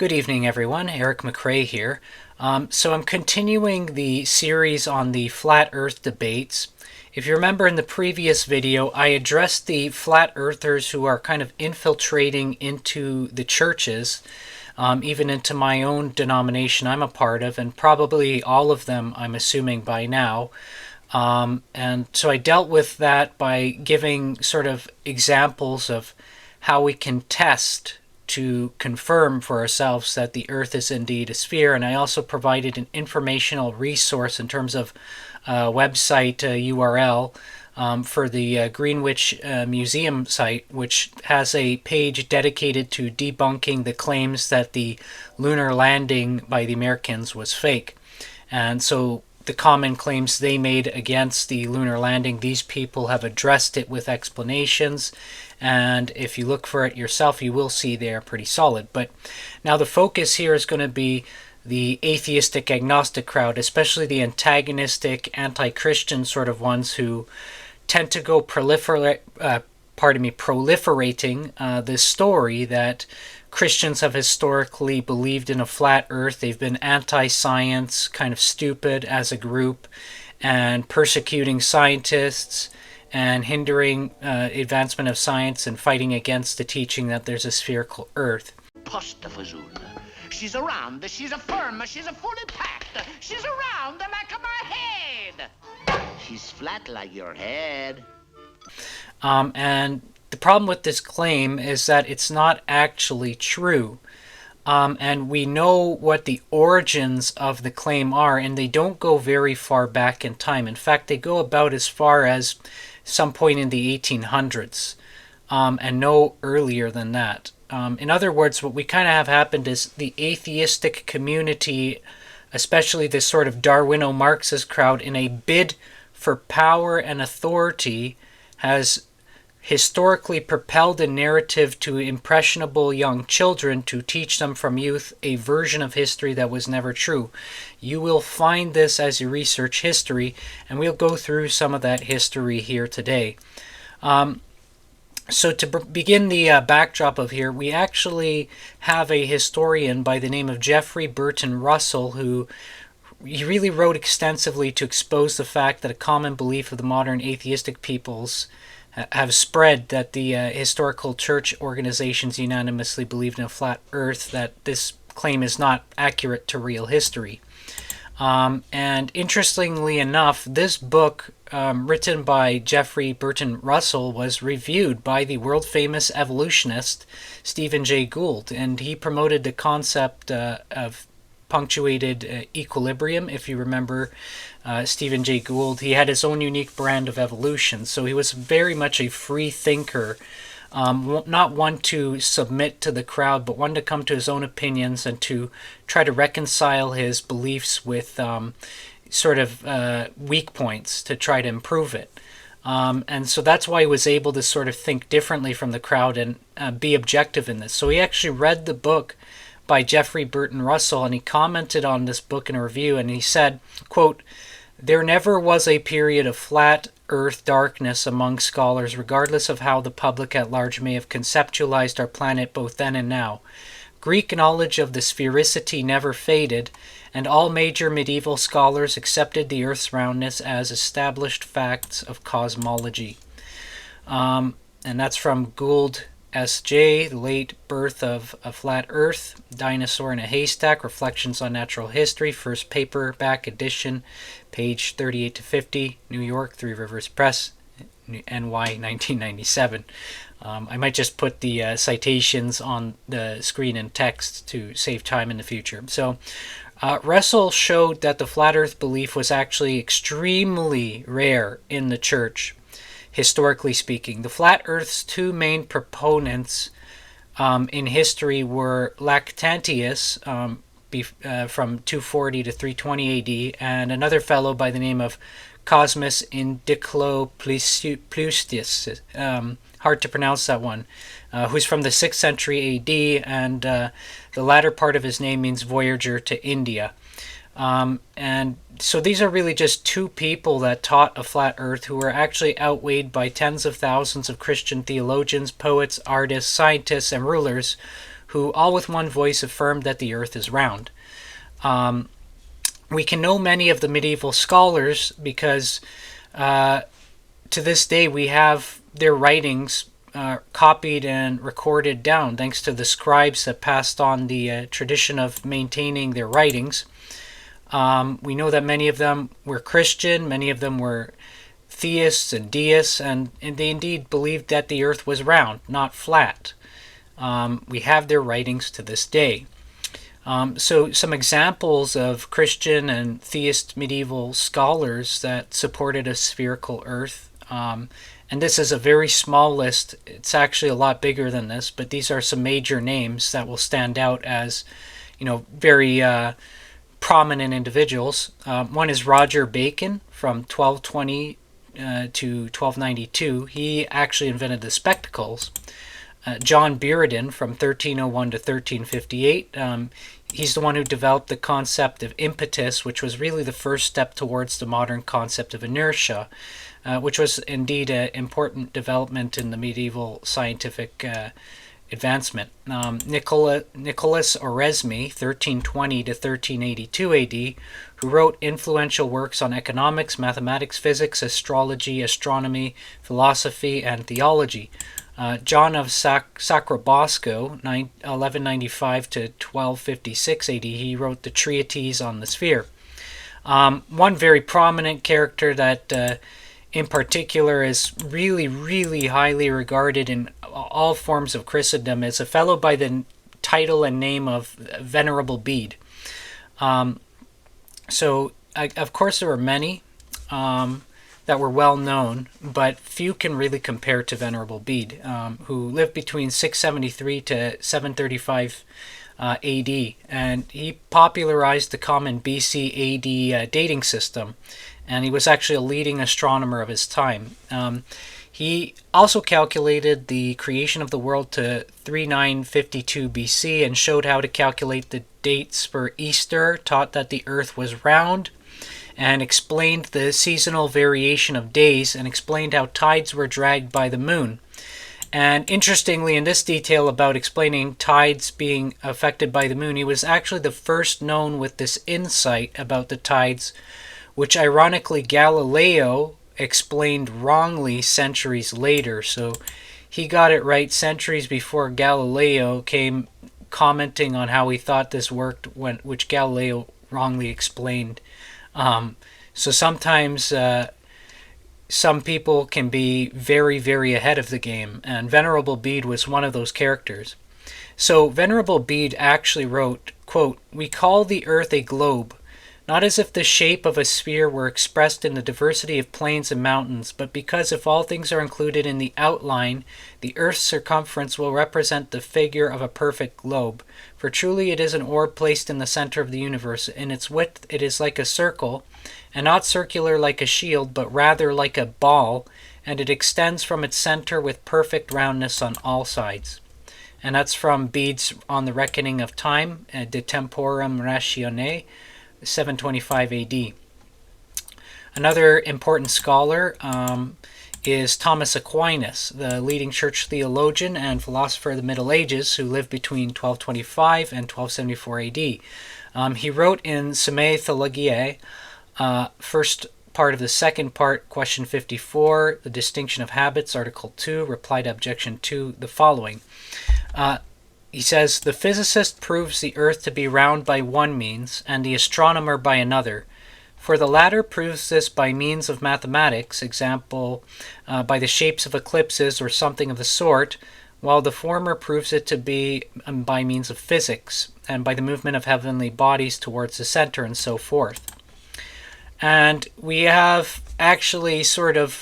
Good evening, everyone. Eric McRae here. So I'm continuing the series on the flat earth debates. If you remember in the previous video, I addressed the flat earthers who are kind of infiltrating into the churches, even into my own denomination I'm a part of, and probably all of them, I'm assuming by now. And so I dealt with that by giving sort of examples of how we can test to confirm for ourselves that the Earth is indeed a sphere. And I also provided an informational resource in terms of website URL for the Greenwich Museum site, which has a page dedicated to debunking the claims that the lunar landing by the Americans was fake. And so the common claims they made against the lunar landing, these people have addressed it with explanations, and if you look for it yourself, you will see they are pretty solid. But now the focus here is going to be the atheistic agnostic crowd, especially the antagonistic anti-Christian sort of ones who tend to go proliferating this story that Christians have historically believed in a flat earth. They've been anti-science, kind of stupid as a group, and persecuting scientists and hindering advancement of science and fighting against the teaching that there's a spherical earth. She's around, she's a firm, she's a fully packed, she's around like my head. She's flat like your head. And the problem with this claim is that it's not actually true. And we know what the origins of the claim are, and they don't go very far back in time. In fact, they go about as far as some point in the 1800s, and no earlier than that. In other words, what we kind of have happened is the atheistic community, especially this sort of Darwino-Marxist crowd, in a bid for power and authority, has historically propelled a narrative to impressionable young children to teach them from youth a version of history that was never true. You will find this as you research history, and we'll go through some of that history here today. So to begin the backdrop of here, we actually have a historian by the name of Jeffrey Burton Russell, who he really wrote extensively to expose the fact that a common belief of the modern atheistic peoples have spread that the historical church organizations unanimously believed in a flat earth, that this claim is not accurate to real history. And interestingly enough, this book written by Jeffrey Burton Russell was reviewed by the world-famous evolutionist Stephen Jay Gould, and he promoted the concept of punctuated equilibrium. If you remember Stephen Jay Gould, he had his own unique brand of evolution, so he was very much a free thinker, not one to submit to the crowd, but one to come to his own opinions and to try to reconcile his beliefs with sort of weak points to try to improve it. And so that's why he was able to sort of think differently from the crowd and be objective in this. So he actually read the book by Jeffrey Burton Russell, and he commented on this book in a review, and he said, quote, "There never was a period of flat earth darkness among scholars, regardless of how the public at large may have conceptualized our planet both then and now. Greek knowledge of the sphericity never faded, and all major medieval scholars accepted the Earth's roundness as established facts of cosmology." And that's from Gould S.J., The Late Birth of a Flat Earth, Dinosaur in a Haystack, Reflections on Natural History, first paperback edition, page 38 to 50, New York, Three Rivers Press, NY 1997. I might just put the citations on the screen in text to save time in the future. So Russell showed that the flat earth belief was actually extremely rare in the church, historically speaking. The flat earth's two main proponents in history were Lactantius from 240 to 320 AD, and another fellow by the name of Cosmas Indiclopleustes, hard to pronounce that one, who's from the 6th century AD, and the latter part of his name means voyager to India. And so these are really just two people that taught a flat earth who were actually outweighed by tens of thousands of Christian theologians, poets, artists, scientists, and rulers who all with one voice affirmed that the earth is round. We can know many of the medieval scholars because to this day we have their writings copied and recorded down thanks to the scribes that passed on the tradition of maintaining their writings. We know that many of them were Christian, many of them were theists and deists, and they indeed believed that the earth was round, not flat. We have their writings to this day. So some examples of Christian and theist medieval scholars that supported a spherical earth, and this is a very small list. It's actually a lot bigger than this, but these are some major names that will stand out as, very prominent individuals. One is Roger Bacon from 1220 to 1292. He actually invented the spectacles. John Buridan from 1301 to 1358. He's the one who developed the concept of impetus, which was really the first step towards the modern concept of inertia, which was indeed an important development in the medieval scientific advancement. Nicholas Oresme, 1320 to 1382 AD, who wrote influential works on economics, mathematics, physics, astrology, astronomy, philosophy, and theology. John of Sacrobosco, 1195 to 1256 AD, he wrote the treatise on the sphere. One very prominent character that in particular is really, really highly regarded in all forms of Christendom is a fellow by the title and name of Venerable Bede. Of course, there were many that were well known, but few can really compare to Venerable Bede, who lived between 673 to 735 AD, and he popularized the common BC AD dating system, and he was actually a leading astronomer of his time. He also calculated the creation of the world to 3952 BC and showed how to calculate the dates for Easter, taught that the earth was round, and explained the seasonal variation of days, and explained how tides were dragged by the moon. And interestingly, in this detail about explaining tides being affected by the moon, he was actually the first known with this insight about the tides, which ironically Galileo explained wrongly centuries later. So he got it right centuries before Galileo came commenting on how he thought this worked, which Galileo wrongly explained. So sometimes some people can be very, very ahead of the game, and Venerable Bede was one of those characters. So Venerable Bede actually wrote, quote, "We call the earth a globe, not as if the shape of a sphere were expressed in the diversity of plains and mountains, but because if all things are included in the outline, the earth's circumference will represent the figure of a perfect globe. For truly it is an orb placed in the center of the universe. In its width it is like a circle, and not circular like a shield, but rather like a ball, and it extends from its center with perfect roundness on all sides." And that's from Bede's On the Reckoning of Time, De Temporum Ratione, 725 AD. Another important scholar is Thomas Aquinas, the leading church theologian and philosopher of the Middle Ages, who lived between 1225 and 1274 AD. He wrote in Summa Theologiae, first part of the second part, question 54, the distinction of habits, article 2, reply to objection 2, the following. He says, "The physicist proves the earth to be round by one means, and the astronomer by another. For the latter proves this by means of mathematics, example, by the shapes of eclipses or something of the sort, while the former proves it to be by means of physics, and by the movement of heavenly bodies towards the center, and so forth." And we have actually sort of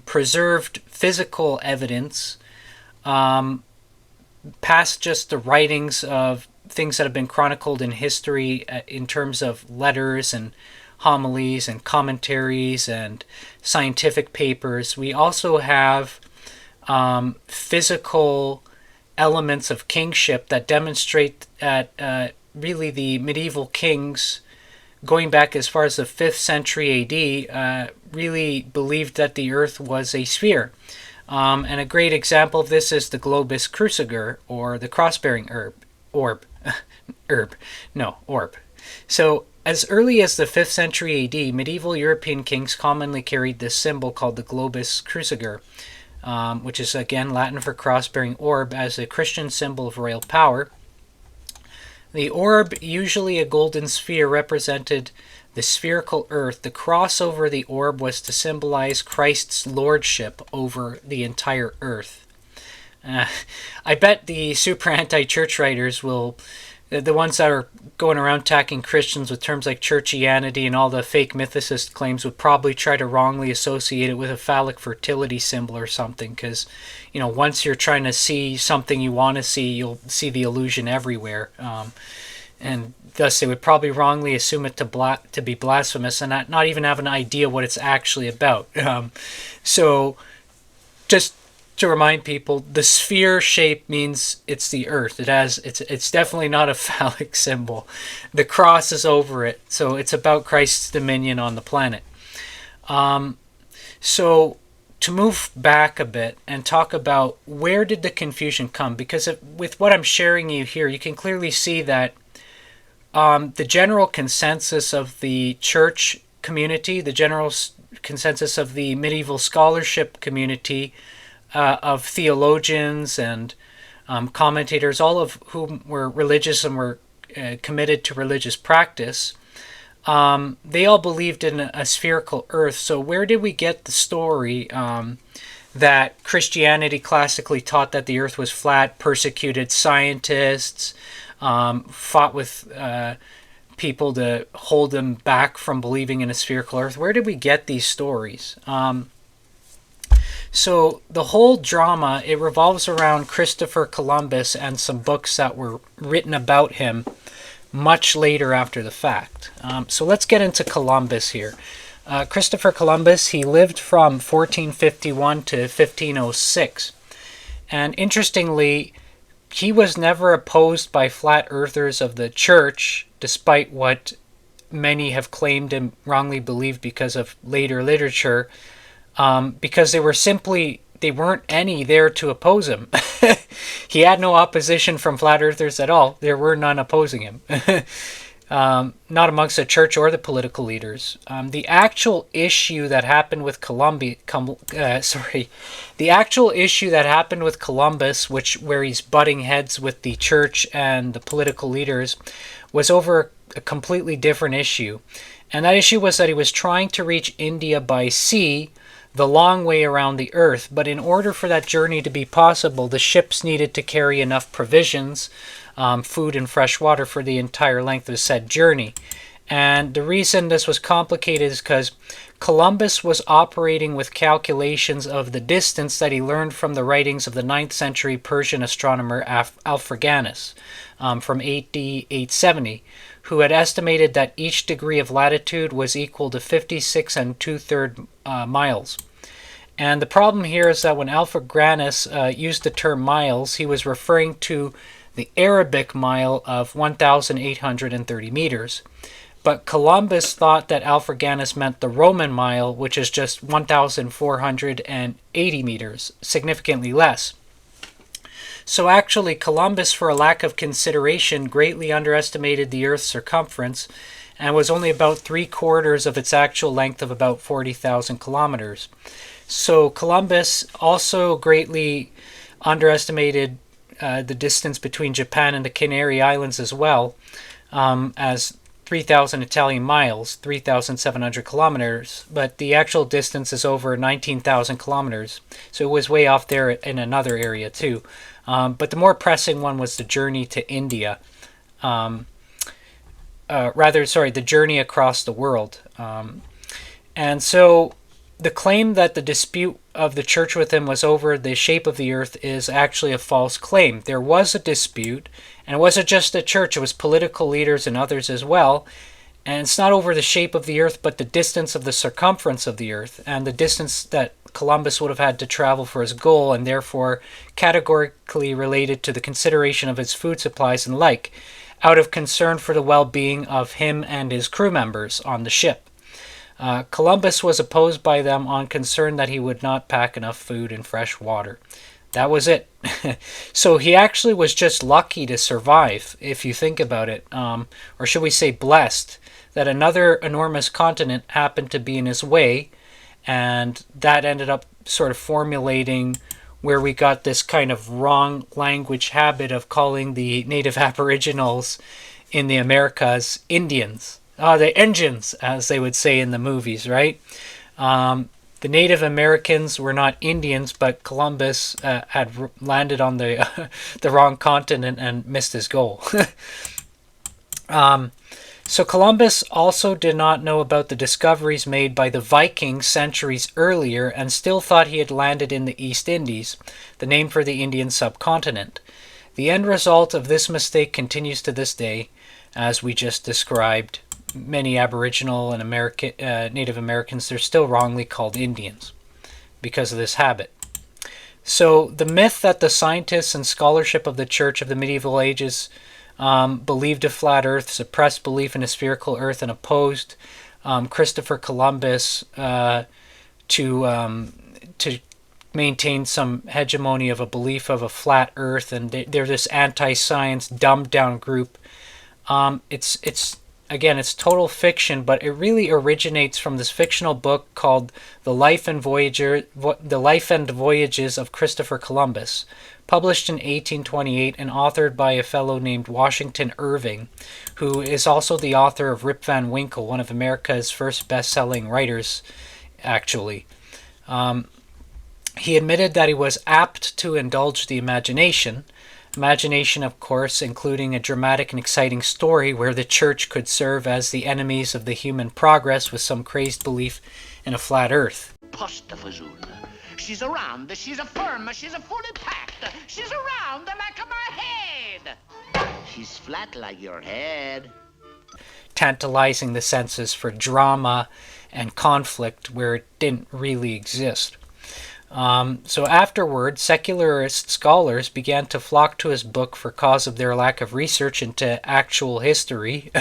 preserved physical evidence past just the writings of things that have been chronicled in history in terms of letters and homilies and commentaries and scientific papers. We also have physical elements of kingship that demonstrate that really the medieval kings, going back as far as the 5th century AD, really believed that the earth was a sphere. And a great example of this is the globus cruciger, or the cross-bearing herb. orb. Herb. No, orb. So, as early as the 5th century AD, medieval European kings commonly carried this symbol called the globus cruciger, which is again Latin for cross-bearing orb, as a Christian symbol of royal power. The orb, usually a golden sphere, represented the spherical earth. The cross over the orb was to symbolize Christ's lordship over the entire earth. I bet the super anti-church writers will, the ones that are going around attacking Christians with terms like churchianity and all the fake mythicist claims, would probably try to wrongly associate it with a phallic fertility symbol or something, because, you know, once you're trying to see something you want to see, you'll see the illusion everywhere. And thus they would probably wrongly assume it to be blasphemous and not even have an idea what it's actually about. So just to remind people, the sphere shape means it's the earth. It's definitely not a phallic symbol. The cross is over it, so it's about Christ's dominion on the planet. So to move back a bit and talk about where did the confusion come, because with what I'm sharing you here, you can clearly see that the general consensus of the church community, the general consensus of the medieval scholarship community, of theologians and commentators, all of whom were religious and were committed to religious practice, they all believed in a spherical earth. So where did we get the story that Christianity classically taught that the earth was flat, persecuted scientists, fought with people to hold them back from believing in a spherical earth? Where did we get these stories? So the whole drama, it revolves around Christopher Columbus and some books that were written about him much later after the fact. So let's get into Columbus here. Christopher Columbus, he lived from 1451 to 1506. And interestingly, he was never opposed by flat earthers of the church, despite what many have claimed and wrongly believed because of later literature. Because they weren't any there to oppose him. He had no opposition from flat earthers at all. There were none opposing him. Not amongst the church or the political leaders. The actual issue that happened with Columbus, where he's butting heads with the church and the political leaders, was over a completely different issue. And that issue was that he was trying to reach India by sea, the long way around the earth. But in order for that journey to be possible, the ships needed to carry enough provisions, food and fresh water for the entire length of said journey. And the reason this was complicated is because Columbus was operating with calculations of the distance that he learned from the writings of the 9th century Persian astronomer Alfraganus from AD 870, who had estimated that each degree of latitude was equal to 56 2/3 miles. And the problem here is that when Alfraganus used the term miles, he was referring to the Arabic mile of 1,830 meters. But Columbus thought that Alfraganus meant the Roman mile, which is just 1,480 meters, significantly less. So actually, Columbus, for a lack of consideration, greatly underestimated the Earth's circumference and was only about 3/4 of its actual length of about 40,000 kilometers. So Columbus also greatly underestimated the distance between Japan and the Canary Islands as well, as 3,000 Italian miles, 3,700 kilometers, but the actual distance is over 19,000 kilometers. So it was way off there in another area too. But the more pressing one was the journey to India. The journey across the world. And so the claim that the dispute of the church with him was over the shape of the earth is actually a false claim. There was a dispute, and it wasn't just the church, it was political leaders and others as well. And it's not over the shape of the earth, but the distance of the circumference of the earth, and the distance that Columbus would have had to travel for his goal, and therefore categorically related to the consideration of his food supplies and like, out of concern for the well-being of him and his crew members on the ship. Columbus was opposed by them on concern that he would not pack enough food and fresh water. That was it. So he actually was just lucky to survive, if you think about it, or should we say blessed, that another enormous continent happened to be in his way, and that ended up sort of formulating where we got this kind of wrong language habit of calling the native aboriginals in the Americas Indians. The Indians, as they would say in the movies, right? The Native Americans were not Indians, but Columbus had landed on the the wrong continent and missed his goal. So Columbus also did not know about the discoveries made by the Vikings centuries earlier and still thought he had landed in the East Indies, the name for the Indian subcontinent. The end result of this mistake continues to this day, as we just described. Many Aboriginal and Native Americans, they're still wrongly called Indians because of this habit. So the myth that the scientists and scholarship of the Church of the medieval ages believed a flat Earth, suppressed belief in a spherical Earth, and opposed Christopher Columbus to maintain some hegemony of a belief of a flat Earth, and they're this anti-science, dumbed-down group. It's total fiction, but it really originates from this fictional book called The Life and Voyages of Christopher Columbus, published in 1828 and authored by a fellow named Washington Irving, who is also the author of Rip Van Winkle, one of America's first best-selling writers, actually. He admitted that he was apt to indulge the imagination. Imagination, of course, including a dramatic and exciting story where the church could serve as the enemies of the human progress with some crazed belief in a flat Earth. Postafazoon. She's around, she's a firm, she's a fully packed. She's around like my head. She's flat like your head. Tantalizing the senses for drama and conflict where it didn't really exist. So afterward, secularist scholars began to flock to his book for cause of their lack of research into actual history,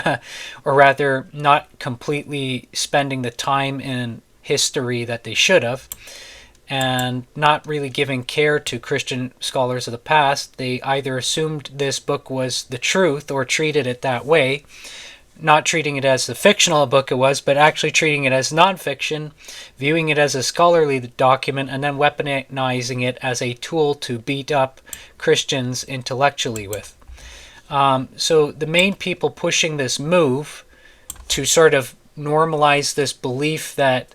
or rather not completely spending the time in history that they should have, and not really giving care to Christian scholars of the past. They either assumed this book was the truth or treated it that way, not treating it as the fictional book it was, but actually treating it as nonfiction, viewing it as a scholarly document, and then weaponizing it as a tool to beat up Christians intellectually with. So the main people pushing this move to sort of normalize this belief that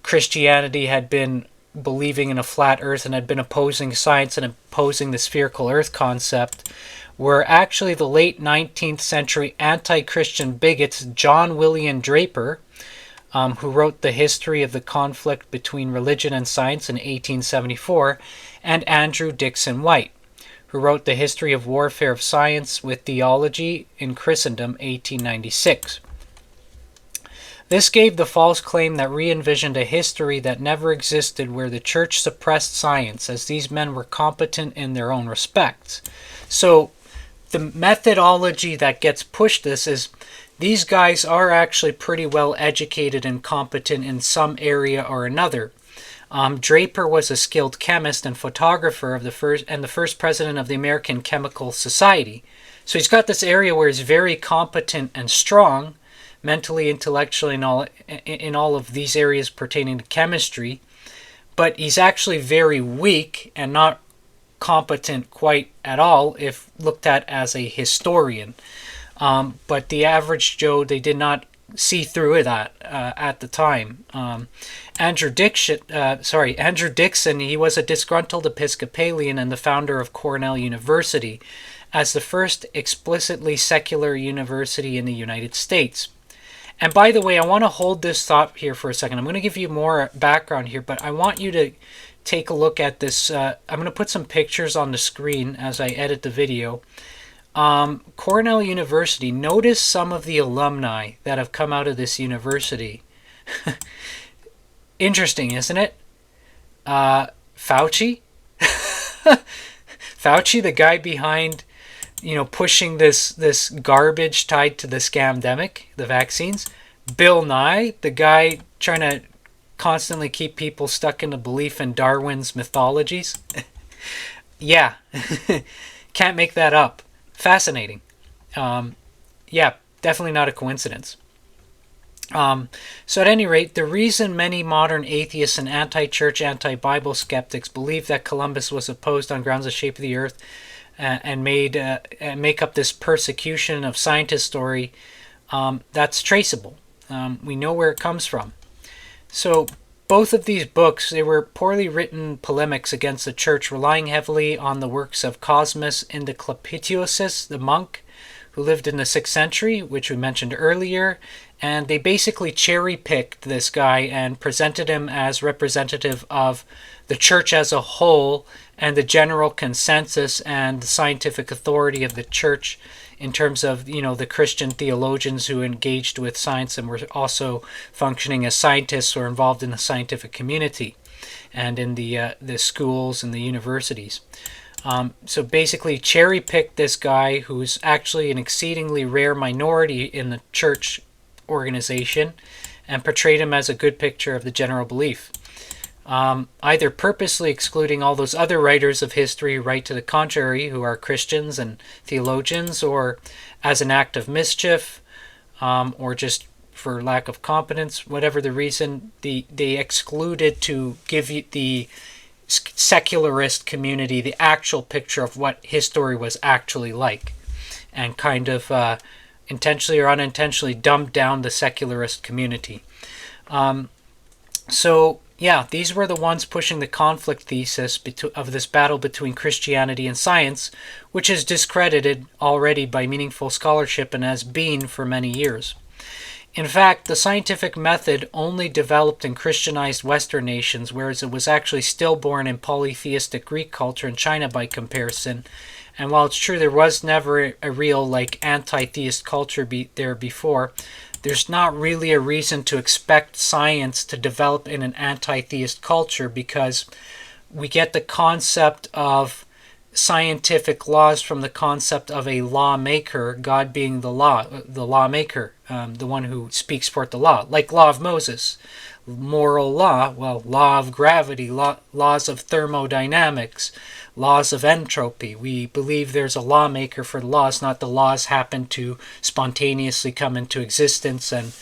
Christianity had been believing in a flat earth and had been opposing science and opposing the spherical earth concept were actually the late 19th century anti-Christian bigots John William Draper, who wrote The History of the Conflict Between Religion and Science in 1874, and Andrew Dickson White, who wrote The History of Warfare of Science with Theology in Christendom, 1896. This gave the false claim that re-envisioned a history that never existed where the church suppressed science, as these men were competent in their own respects. So the methodology that gets pushed this is these guys are actually pretty well educated and competent in some area or another. Draper was a skilled chemist and photographer of the first president of the American Chemical Society. So he's got this area where he's very competent and strong, mentally, intellectually, in all of these areas pertaining to chemistry, but he's actually very weak and not competent quite at all if looked at as a historian. But the average Joe, they did not see through that at the time. Andrew Dixon, he was a disgruntled Episcopalian and the founder of Cornell University as the first explicitly secular university in the United States. And by the way, I want to hold this thought here for a second. I'm going to give you more background here, but I want you to take a look at this. I'm going to put some pictures on the screen as I edit the video. Cornell University, notice some of the alumni that have come out of this university. Interesting, isn't it? Fauci? Fauci, the guy behind, pushing this garbage tied to the scamdemic, the vaccines. Bill Nye, the guy trying to constantly keep people stuck in the belief in Darwin's mythologies. Yeah, can't make that up. Fascinating. Yeah, definitely not a coincidence. So, at any rate, the reason many modern atheists and anti church, anti Bible skeptics believe that Columbus was opposed on grounds of the shape of the earth and make up this persecution of scientists story, that's traceable. We know where it comes from. So, both of these books, they were poorly written polemics against the church, relying heavily on the works of Cosmas Indiclapitiosus, the monk, who lived in the 6th century, which we mentioned earlier, and they basically cherry-picked this guy and presented him as representative of the church as a whole and the general consensus and the scientific authority of the church in terms of, you know, the Christian theologians who engaged with science and were also functioning as scientists or involved in the scientific community and in the schools and the universities. So basically, cherry picked this guy who's actually an exceedingly rare minority in the church organization and portrayed him as a good picture of the general belief. Either purposely excluding all those other writers of history who write to the contrary, who are Christians and theologians, or as an act of mischief, or just for lack of competence, whatever the reason, they excluded to give you the secularist community the actual picture of what history was actually like, and kind of intentionally or unintentionally dumbed down the secularist community. So yeah, these were the ones pushing the conflict thesis of this battle between Christianity and science, which is discredited already by meaningful scholarship and has been for many years. In fact, the scientific method only developed in Christianized Western nations, whereas it was actually stillborn in polytheistic Greek culture in China by comparison. And while it's true there was never a real like anti-theist culture there before, there's not really a reason to expect science to develop in an anti-theist culture, because we get the concept of scientific laws from the concept of a lawmaker, God being the lawmaker, the one who speaks forth the law, like law of Moses, moral law, well, law of gravity, laws of thermodynamics, laws of entropy. We believe there's a lawmaker for the laws, not the laws happen to spontaneously come into existence and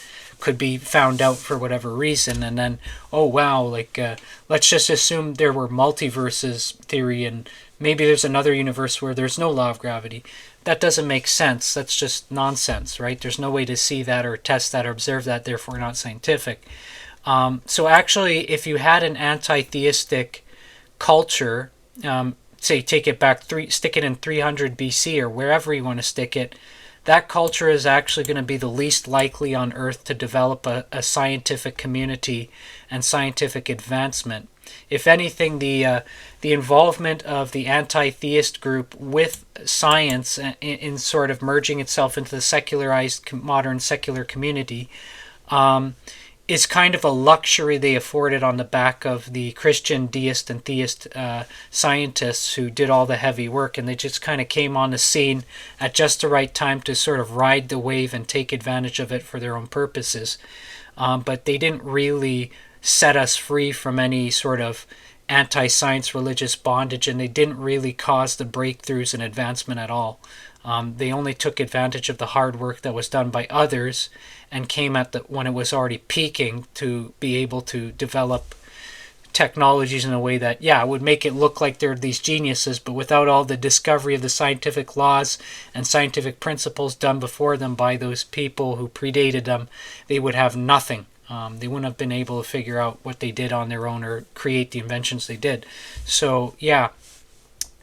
could be found out for whatever reason, and then, oh wow, like let's just assume there were multiverses theory and maybe there's another universe where there's no law of gravity. That doesn't make sense. That's just nonsense, right? There's no way to see that or test that or observe that, therefore not scientific. So actually, if you had an anti-theistic culture, say take it back, stick it in 300 BC or wherever you want to stick it, that culture is actually going to be the least likely on Earth to develop a scientific community and scientific advancement. If anything, the involvement of the anti-theist group with science in sort of merging itself into the secularized modern secular community is kind of a luxury they afforded on the back of the Christian deist and theist scientists who did all the heavy work, and they just kind of came on the scene at just the right time to sort of ride the wave and take advantage of it for their own purposes. But they didn't really set us free from any sort of anti-science religious bondage, and they didn't really cause the breakthroughs and advancement at all. They only took advantage of the hard work that was done by others and came at when it was already peaking to be able to develop technologies in a way that, yeah, would make it look like they're these geniuses, but without all the discovery of the scientific laws and scientific principles done before them by those people who predated them, they would have nothing. They wouldn't have been able to figure out what they did on their own or create the inventions they did. So, yeah,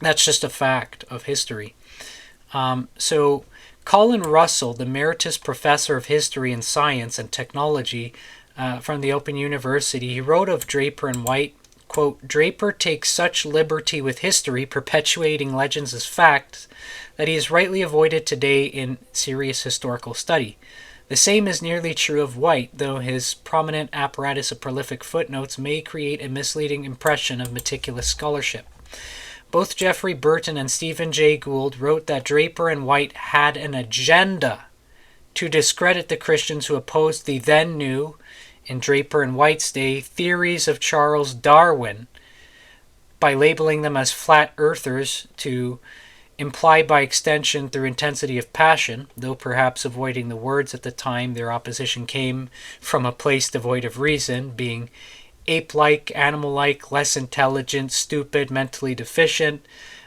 that's just a fact of history. So Colin Russell, the Emeritus Professor of History and Science and Technology from the Open University, he wrote of Draper and White, quote, "Draper takes such liberty with history, perpetuating legends as facts, that he is rightly avoided today in serious historical study. The same is nearly true of White, though his prominent apparatus of prolific footnotes may create a misleading impression of meticulous scholarship. Both Jeffrey Burton and Stephen Jay Gould wrote that Draper and White had an agenda to discredit the Christians who opposed the then new, in Draper and White's day, theories of Charles Darwin, by labeling them as flat earthers to imply by extension through intensity of passion, though perhaps avoiding the words at the time their opposition came from a place devoid of reason, being ape-like, animal-like, less intelligent, stupid, mentally deficient,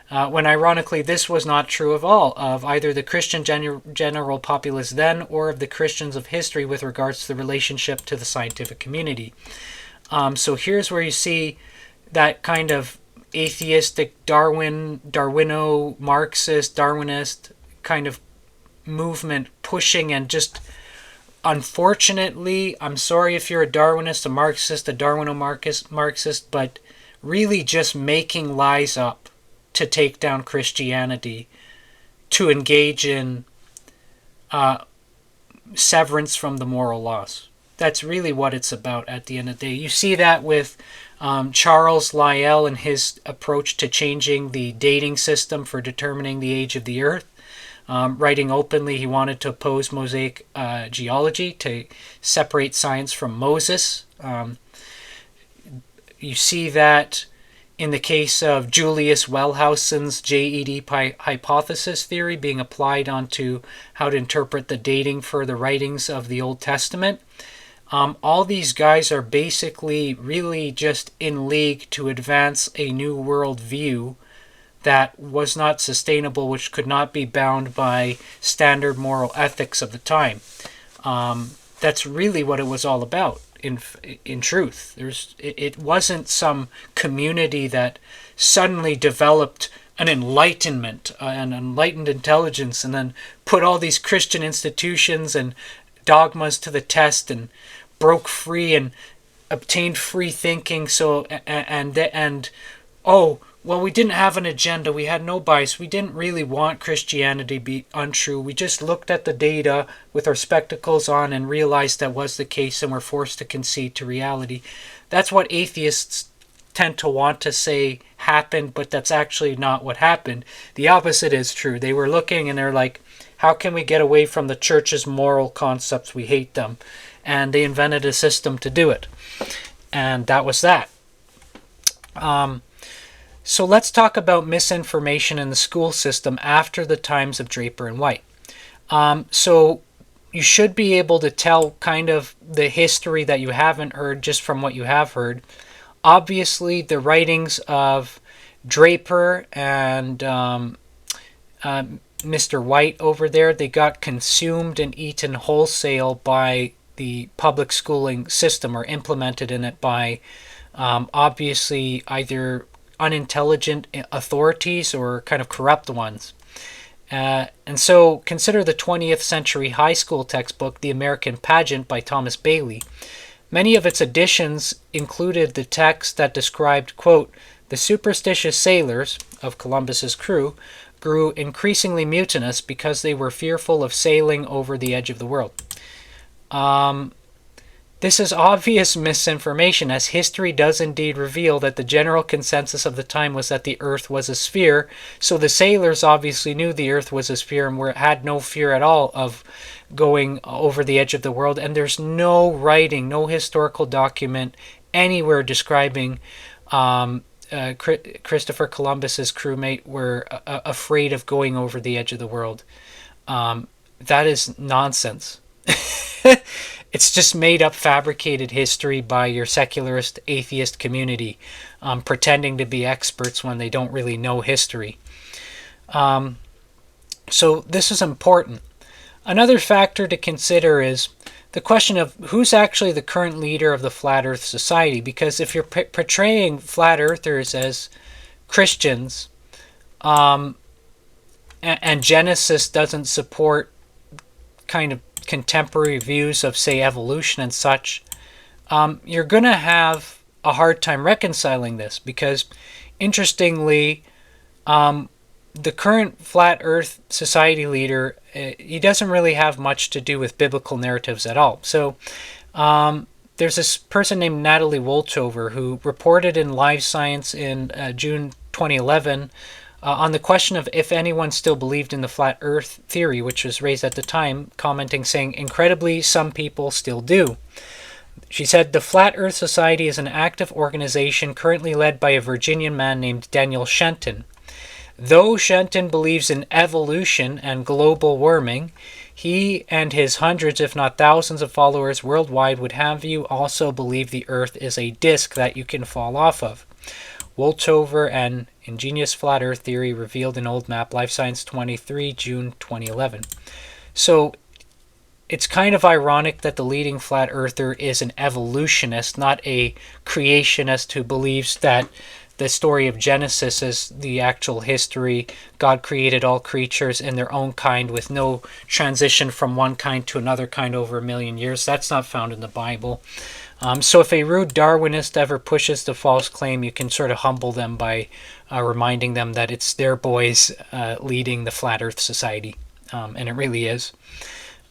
when ironically this was not true of all, of either the Christian general populace then or of the Christians of history with regards to the relationship to the scientific community. So here's where you see that kind of atheistic Darwinist, Darwinist kind of movement pushing, and just unfortunately, I'm sorry if you're a Darwinist, a Marxist, a Darwino-Marxist, but really just making lies up to take down Christianity, to engage in severance from the moral laws. That's really what it's about at the end of the day. You see that with Charles Lyell and his approach to changing the dating system for determining the age of the Earth. Writing openly, he wanted to oppose Mosaic geology, to separate science from Moses. You see that in the case of Julius Wellhausen's JED hypothesis theory being applied onto how to interpret the dating for the writings of the Old Testament. All these guys are basically really just in league to advance a new world view that was not sustainable, which could not be bound by standard moral ethics of the time. That's really what it was all about. In truth, it wasn't some community that suddenly developed an enlightenment, an enlightened intelligence, and then put all these Christian institutions and dogmas to the test and broke free and obtained free thinking. So oh, well, we didn't have an agenda. We had no bias. We didn't really want Christianity to be untrue. We just looked at the data with our spectacles on and realized that was the case, and were forced to concede to reality. That's what atheists tend to want to say happened, but that's actually not what happened. The opposite is true. They were looking and they're like, how can we get away from the church's moral concepts? We hate them. And they invented a system to do it. And that was that. So let's talk about misinformation in the school system after the times of Draper and White. So you should be able to tell kind of the history that you haven't heard just from what you have heard. Obviously, the writings of Draper and Mr. White over there, they got consumed and eaten wholesale by the public schooling system, or implemented in it by obviously either unintelligent authorities or kind of corrupt ones. And so consider the 20th century high school textbook, The American Pageant by Thomas Bailey. Many of its editions included the text that described, quote, the superstitious sailors of Columbus's crew grew increasingly mutinous because they were fearful of sailing over the edge of the world. This is obvious misinformation, as history does indeed reveal that the general consensus of the time was that the Earth was a sphere, so the sailors obviously knew the Earth was a sphere and had no fear at all of going over the edge of the world, and there's no writing, no historical document anywhere describing Christopher Columbus's crewmate were afraid of going over the edge of the world. That is nonsense. It's just made up, fabricated history by your secularist atheist community, pretending to be experts when they don't really know history. So this is important. Another factor to consider is the question of who's actually the current leader of the Flat Earth Society, because if you're portraying flat earthers as Christians, and Genesis doesn't support kind of contemporary views of, say, evolution and such, you're going to have a hard time reconciling this, because interestingly, the current Flat Earth Society leader, he doesn't really have much to do with biblical narratives at all. So there's this person named Natalie Wolchover who reported in Live Science in June 2011 on the question of if anyone still believed in the flat earth theory, which was raised at the time, commenting saying, incredibly, some people still do. She said, the Flat Earth Society is an active organization currently led by a Virginian man named Daniel Shenton. Though Shenton believes in evolution and global warming, he and his hundreds, if not thousands, of followers worldwide would have you also believe the Earth is a disk that you can fall off of. Woltover and Ingenious Flat Earth Theory revealed in Old Map, Life Science 23, June 2011. So it's kind of ironic that the leading flat earther is an evolutionist, not a creationist who believes that the story of Genesis is the actual history. God created all creatures in their own kind with no transition from one kind to another kind over a million years. That's not found in the Bible. So if a rude Darwinist ever pushes the false claim, you can sort of humble them by reminding them that it's their boys leading the Flat Earth Society. And it really is.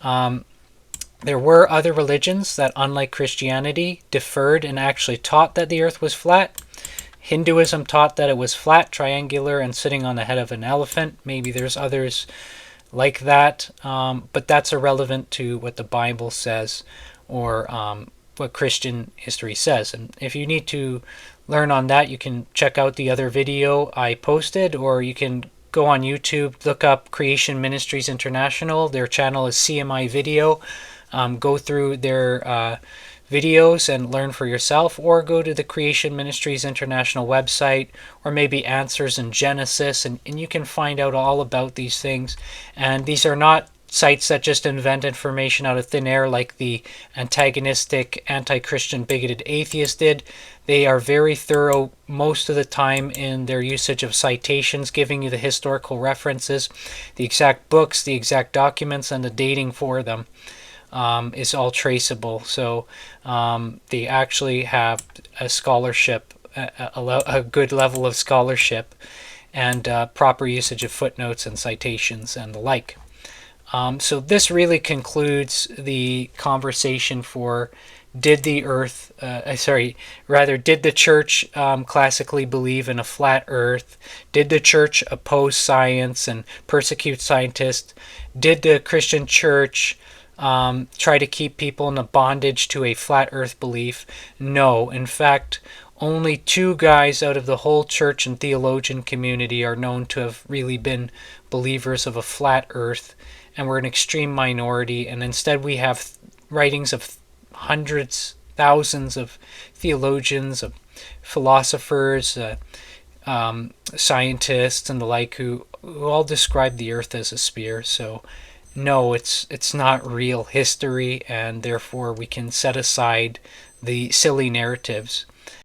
There were other religions that, unlike Christianity, deferred and actually taught that the earth was flat. Hinduism taught that it was flat, triangular, and sitting on the head of an elephant. Maybe there's others like that, but that's irrelevant to what the Bible says or what Christian history says. And if you need to learn on that, you can check out the other video I posted, or you can go on YouTube, look up Creation Ministries International. Their channel is CMI Video. Go through their videos and learn for yourself, or go to the Creation Ministries International website, or maybe Answers in Genesis, and you can find out all about these things. And these are not sites that just invent information out of thin air like the antagonistic, anti-Christian, bigoted atheist did. They are very thorough most of the time in their usage of citations, giving you the historical references, the exact books, the exact documents, and the dating for them. Is all traceable. So they actually have a scholarship, a good level of scholarship, and proper usage of footnotes and citations and the like. So this really concludes the conversation for did the earth, did the church classically believe in a flat earth? Did the church oppose science and persecute scientists? Did the Christian church try to keep people in a bondage to a flat earth belief? No. In fact, only 2 guys out of the whole church and theologian community are known to have really been believers of a flat earth, and we're an extreme minority. And instead we have writings of hundreds, thousands of theologians, of philosophers, scientists, and the like, who all describe the earth as a sphere. So no, it's not real history, and therefore we can set aside the silly narratives.